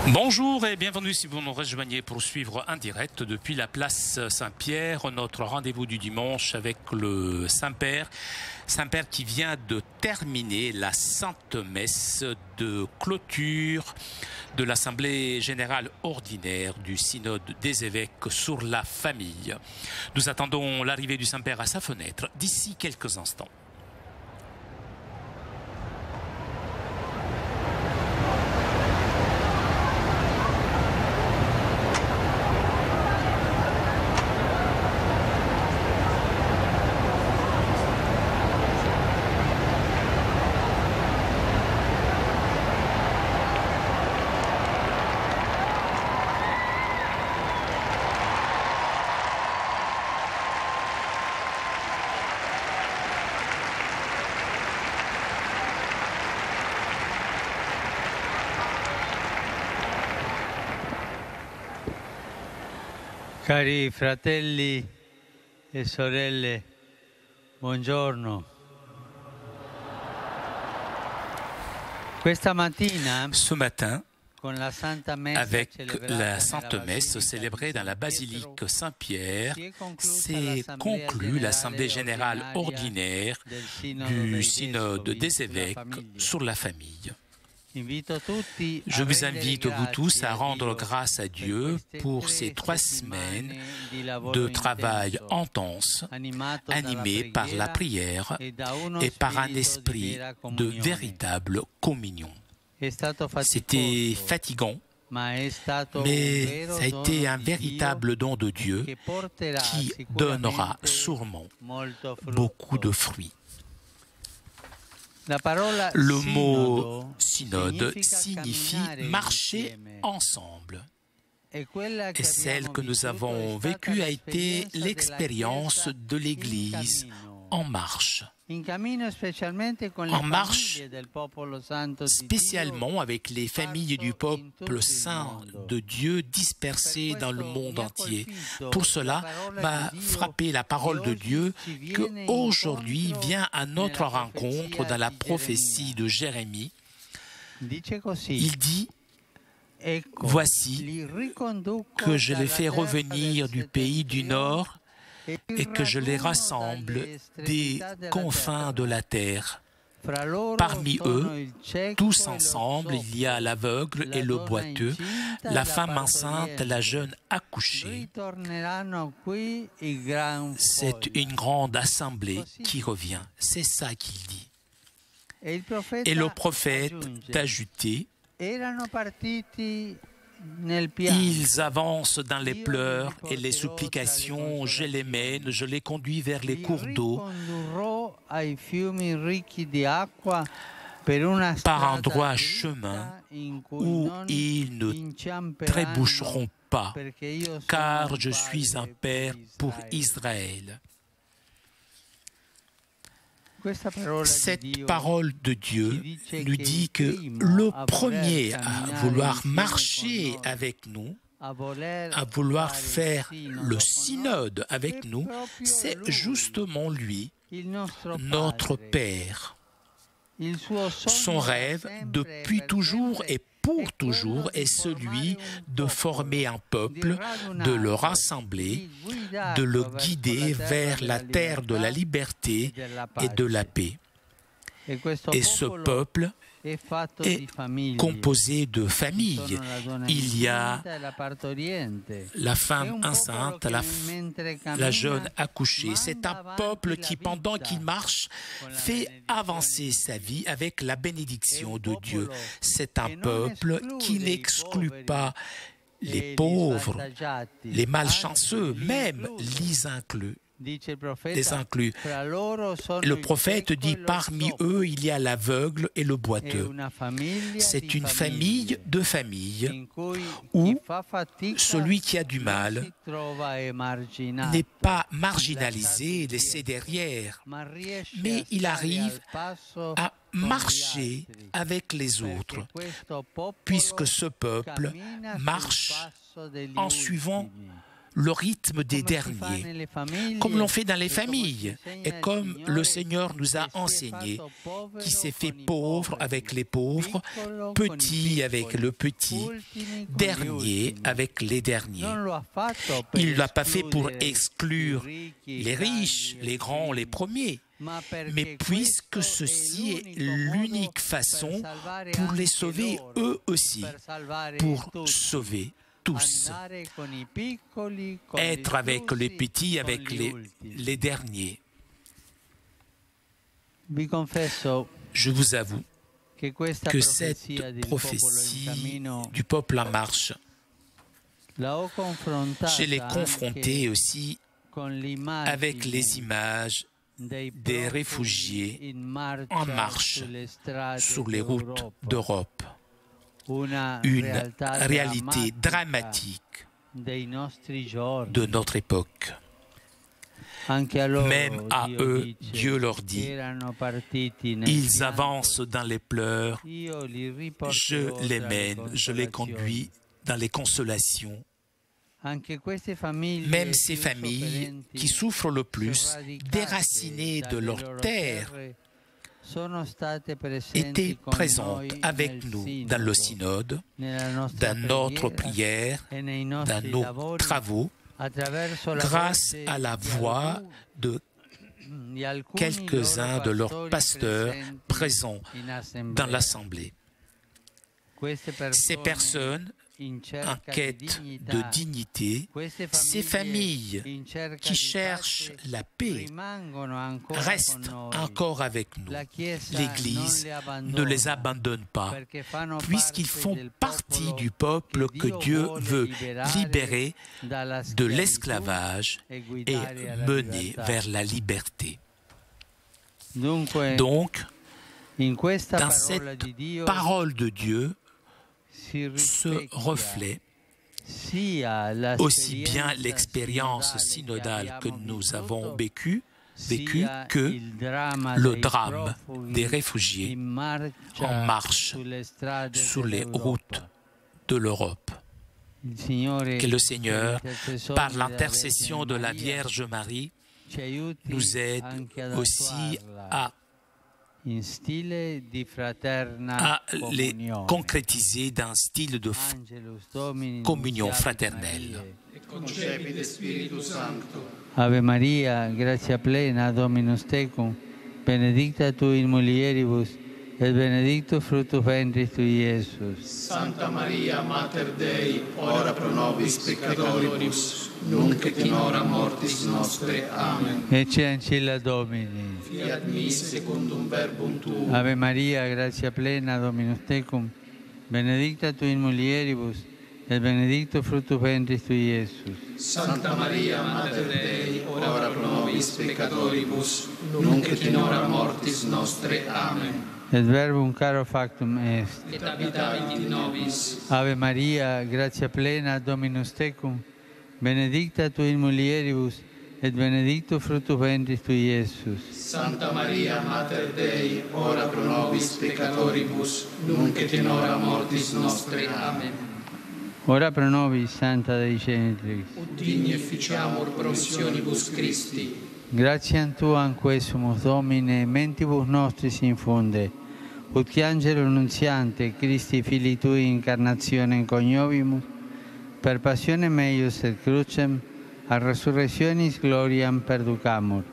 Bonjour et bienvenue si vous nous rejoignez pour suivre en direct depuis la place Saint-Pierre, notre rendez-vous du dimanche avec le Saint-Père. Saint-Père qui vient de terminer la Sainte Messe de clôture de l'Assemblée Générale Ordinaire du Synode des évêques sur la famille. Nous attendons l'arrivée du Saint-Père à sa fenêtre d'ici quelques instants. Cari fratelli e sorelle, buongiorno. Ce matin, avec la Sainte Messe célébrée dans la basilique Saint-Pierre, s'est conclue l'Assemblée Générale Ordinaire du Synode des évêques sur la famille. Je vous invite, vous tous, à rendre grâce à Dieu pour ces 3 semaines de travail intense, animé par la prière et par un esprit de véritable communion. C'était fatigant, mais ça a été un véritable don de Dieu qui donnera sûrement beaucoup de fruits. Le mot synode signifie marcher ensemble. Et celle que nous avons vécue a été l'expérience de l'Église en marche. En marche spécialement avec les familles du peuple saint de Dieu dispersées dans le monde entier. Pour cela m'a frappé la parole de Dieu que aujourd'hui vient à notre rencontre dans la prophétie de Jérémie. Il dit: voici que je les fais revenir du pays du Nord et que je les rassemble des confins de la terre. Parmi eux, tous ensemble, il y a l'aveugle et le boiteux, la femme enceinte, la jeune accouchée. C'est une grande assemblée qui revient. C'est ça qu'il dit. Et le prophète a ajouté: ils avancent dans les pleurs et les supplications, je les mène, je les conduis vers les cours d'eau, par un droit chemin où ils ne trébucheront pas, car je suis un père pour Israël. Cette parole de Dieu nous dit que le premier à vouloir marcher avec nous, à vouloir faire le synode avec nous, c'est justement lui, notre Père. Son rêve, depuis toujours et pour toujours, est celui de former un peuple, de le rassembler, de le guider vers la terre de la liberté et de la paix. Et ce peuple est composé de familles. Il y a la femme enceinte, la jeune accouchée. C'est un peuple qui, pendant qu'il marche, fait avancer sa vie avec la bénédiction de Dieu. C'est un peuple qui n'exclut pas les pauvres, les malchanceux, même les inclus. Le prophète dit: parmi eux, il y a l'aveugle et le boiteux. C'est une famille de familles où celui qui a du mal n'est pas marginalisé, laissé derrière, mais il arrive à marcher avec les autres, puisque ce peuple marche en suivant le rythme des derniers, comme l'on fait dans les familles, et comme le Seigneur nous a enseigné, qui s'est fait pauvre avec les pauvres, petit avec le petit, dernier avec les derniers. Il ne l'a pas fait pour exclure les riches, les grands, les premiers, mais puisque ceci est l'unique façon pour les sauver eux aussi, pour sauver tous. Être avec les petits, avec les derniers. Je vous avoue que cette prophétie du peuple en marche, je l'ai confrontée aussi avec les images des réfugiés en marche sur les routes d'Europe. Une réalité dramatique de notre époque. Même à eux, Dieu leur dit, ils avancent dans les pleurs, je les mène, je les conduis dans les consolations. Même ces familles qui souffrent le plus, déracinées de leur terre, étaient présentes avec nous dans le synode, dans notre prière, dans nos travaux, grâce à la voix de quelques-uns de leurs pasteurs présents dans l'Assemblée. Ces personnes en quête de dignité, ces familles qui cherchent la paix restent encore avec nous. L'Église ne les abandonne pas, puisqu'ils font partie du peuple que Dieu veut libérer de l'esclavage et mener vers la liberté. Donc, dans cette parole de Dieu, ce reflet, aussi bien l'expérience synodale que nous avons vécue que le drame des réfugiés en marche sur les routes de l'Europe. Que le Seigneur, par l'intercession de la Vierge Marie, nous aide aussi à les concrétiser dans un style de communion fraternelle. Ave Maria, gratia plena, Dominus tecum, benedicta tu in mulieribus, et benedictus fructus ventris tui, Iesus. Santa Maria, Mater Dei, ora pro nobis peccatoribus, nunc et in hora mortis nostre. Amen. Ecce ancilla Domini. Fiat mi secundum verbum tuum. Ave Maria, gratia plena, Dominus tecum, benedicta tu in mulieribus, et benedictus fructus ventris tui, Iesus. Santa Maria, Mater Dei, ora pro nobis peccatoribus, nunc et in hora mortis nostre. Amen. Et verbum caro factum est. Et habitavit in nobis. Ave Maria, gratia plena, Dominus tecum, benedicta tu in mulieribus, et benedictus fructus ventris tui, Iesus. Santa Maria, Mater Dei, ora pro nobis peccatoribus, nunc et in hora mortis nostre. Amen. Ora pro nobis, Santa Dei Genitrix. Ut digni efficiamur promissionibus Christi. Gratiam Tuam quesumus, Domine, mentibus nostris infunde, ut che angelo annunziante, Christi Filii Tui, incarnationem coniovimus, per passionem eius et crucem, a resurrectionis gloriam perducamur,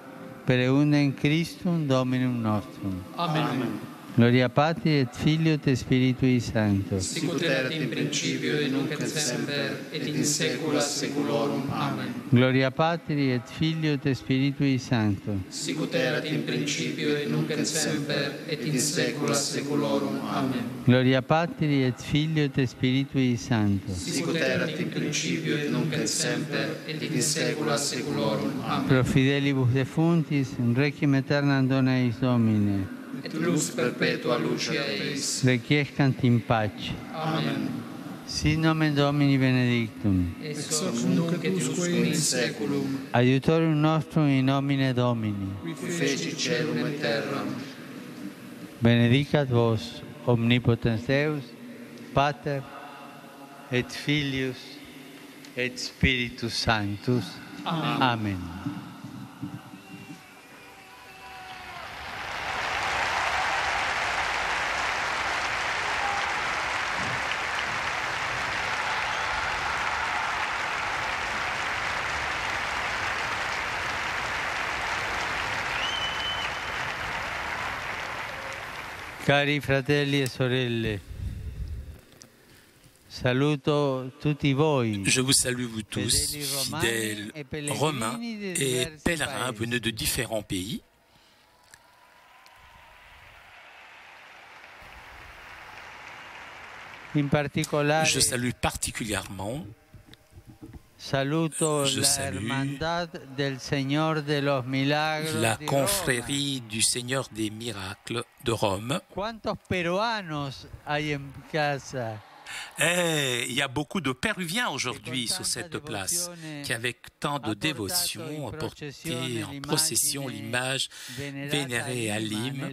per eundem Christum Dominum nostrum. Amen. Gloria Patri et Filio et Spiritui Sancto. Sicut erat in principio et nunc et semper et in saecula saeculorum. Amen. Gloria Patri et Filio et Spiritui Sancto. Sicut erat in principio et nunc et semper et in saecula saeculorum. Amen. Gloria Patri et Filio et Spiritui Sancto. Sicut erat in principio et nunc et semper et in saecula saeculorum. Amen. Pro fidelibus defunctis, requiem aeternam dona eis Domine. Et lux perpetua lucia eis. Requiescant in pace. Amen. Sit nomen Domini benedictum. Ex hoc nunc et usque in saeculum. Aiutorium nostrum in nomine Domini. Qui feci caelum et terram. Benedicat vos, omnipotens Deus, Pater et Filius et Spiritus Sanctus. Amen. Cari fratelli e sorelle, saluto tutti voi. Je vous salue vous tous, fidèles romains et pèlerins venus de différents pays. In particolare, Je salue particulièrement saluto la Hermandad del Señor de los Milagros la di confrérie du Seigneur des Miracles de Rome. ¿Cuántos peruanos hay en casa? Il y a beaucoup de Péruviens aujourd'hui sur cette place qui, avec tant de dévotion, ont porté en procession l'image vénérée à Lima,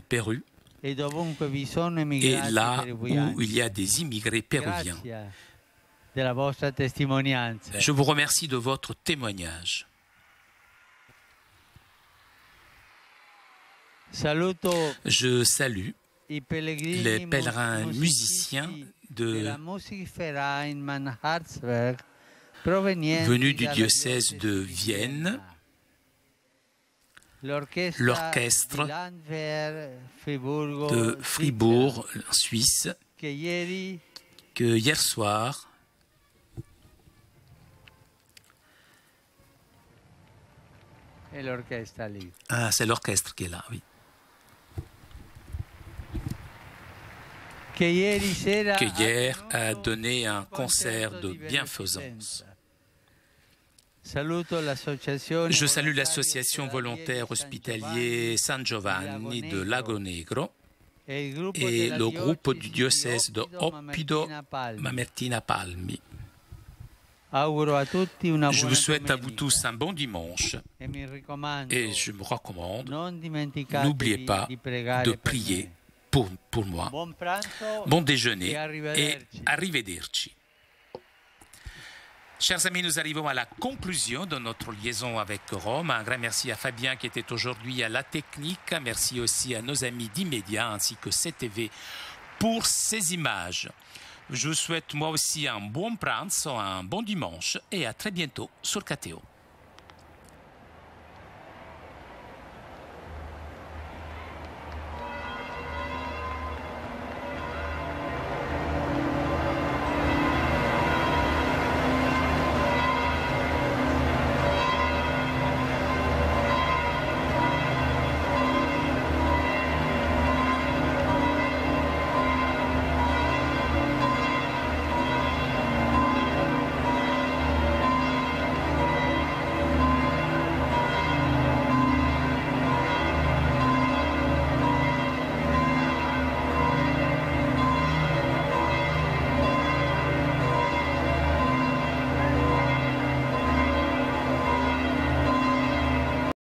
Pérou, et là où il y a des immigrés péruviens. Je vous remercie de votre témoignage. Je salue les pèlerins musiciens venus du diocèse de Vienne, l'orchestre de Fribourg, en Suisse, que hier soir ah, c'est l'orchestre qui est là, oui. Que hier a donné un concert de bienfaisance. Je salue l'association volontaire hospitalier San Giovanni de Lago Negro et le groupe du diocèse de Oppido Mamertina Palmi. Je vous souhaite à vous tous un bon dimanche et je me recommande, n'oubliez pas de prier pour moi. Bon déjeuner et arrivederci. Chers amis, nous arrivons à la conclusion de notre liaison avec Rome. Un grand merci à Fabien qui était aujourd'hui à la technique. Merci aussi à nos amis d'Immédiat ainsi que CTV pour ces images. Je vous souhaite moi aussi un bon pranzo, un bon dimanche et à très bientôt sur KTO.